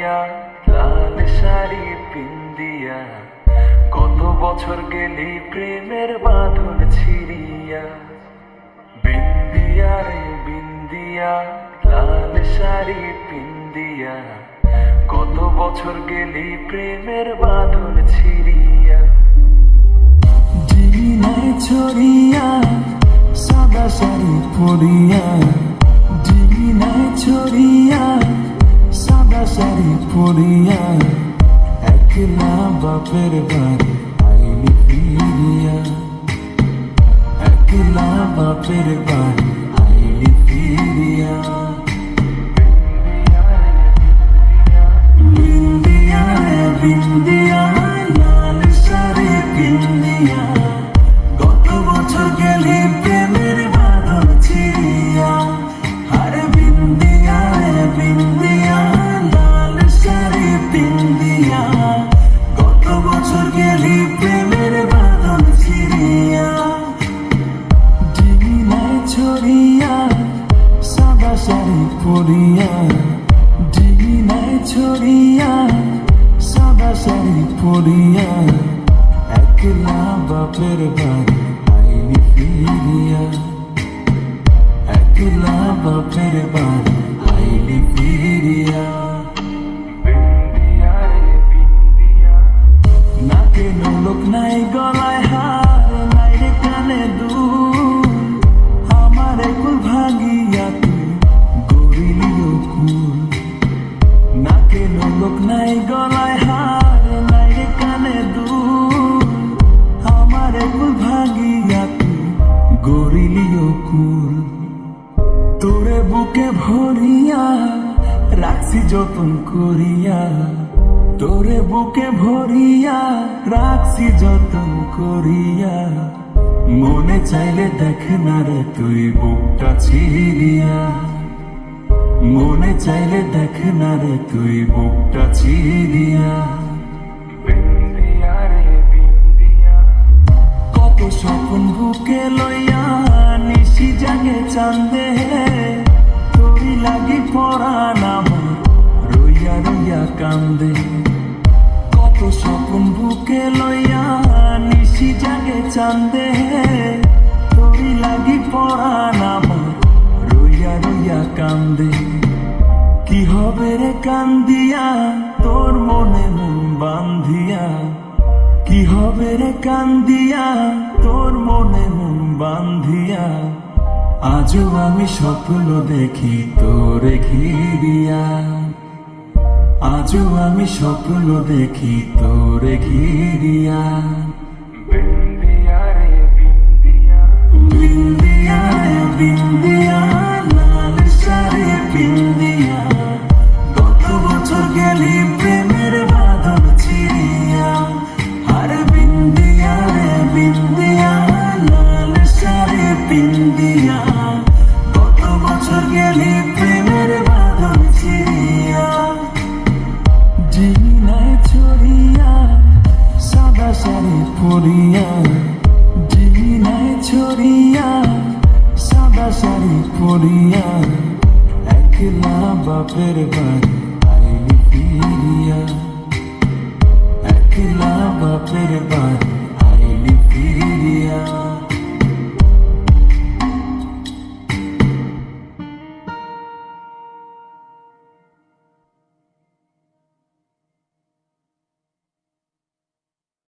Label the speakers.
Speaker 1: বিন্দিয়া লাল শাড়ি পিন্দিয়া কত বছর গেলি প্রেমের বাঁধন ছিড়িয়া। বিন্দিয়া রে বিন্দিয়া লাল শাড়ি পিন্দিয়া কত বছর গেলি প্রেমের বাঁধন ছিড়িয়া।
Speaker 2: জিনায় ছড়িয়া সাদা শাড়ি পরিয়া, জিনায় ছড়িয়া সাদা শাড়ি পরিয়া, একলা বাপের বাড়ি আইলি ফিরিয়া, একলা বাপের বাড়ি আইলি ফিরিয়া। বিন্দিয়া রে বিন্দিয়া লাল শাড়ি পিন্দিয়া গত বছর গেলি প্রেমের বাঁধন ছিড়িয়া। আরে বিন্দিয়া রে বিন্দিয়া লাল শাড়ি পিন্দিয়া গত বছর গেলি প্রেমের বাঁধন ছিড়িয়া। জিনায় ছড়িয়া সাদা শাড়ি পরিয়া, জিনায় ছড়িয়া সাদা শাড়ি পরিয়া, একলা বাপের বাড়ি আইলি ফিরিয়া, একলা বাপের বাড়ি আইলি ফিরিয়া।
Speaker 1: বিন্দিয়া রে বিন্দিয়া
Speaker 2: নাকে নোলক নাই গলায় হার নাই রে কানে দুল, আমার কুল ভাঙিয়া তুই গড়িলিও কুল। নাকে নোলক নাই গলায় হার নাই রে কানে দুল, আমার কুল ভাঙিয়া তুই গড়িলিও কুল। তোরে বুকে ভরিয়া রাখছি যতন করিয়া, তোরে বুকে ভরিয়া রাখছি যতন করিয়া, মনে চাইলে দেখ না রে তুই বুকটা ছিড়িয়া, মনে চাইলে দেখ না রে তুই বুকটা ছিড়িয়া।
Speaker 1: বিন্দিয়া রে বিন্দিয়া
Speaker 2: কত স্বপ্ন বুকে লইয়া নিশি জাগে চান্দে, তোরি লাগি পরাণ আমার রইয়া রইয়া কান্দে। কত স্বপ্ন বুকে লইয়া নিশি জাগে চান্দে, তোরি লাগি পরাণ আমার রইয়া রইয়া কান্দে। কি হবে রে কান্দিয়া তোর মনে মন বান্ধিয়া, কি হবে রে কান্দিয়া তোর মনে মন বান্ধিয়া, আজও আমি স্বপ্ন দেখি তোরে ঘিরিয়া, আজও আমি স্বপ্ন দেখি তোরে ঘিরিয়া।
Speaker 1: বিন্দিয়া রে বিন্দিয়া
Speaker 2: বিন্দিয়া রে বিন্দিয়া লাল শাড়ি পিন্দিয়া গত বছর গেলি প্রেমের বাঁধন ছিড়িয়া। আরে বিন্দিয়া রে বিন্দিয়া লাল শাড়ি পিন্দিয়া গত বছর গেলি প্রেমের বাঁধন ছিড়িয়া। জিনায় ছড়িয়া সাদা শাড়ি পরিয়া, জিনায় ছড়িয়া সাদা শাড়ি পরিয়া, একলা বাপের বাড়ি আইলি ফিরিয়া, একলা বাপের বাড়ি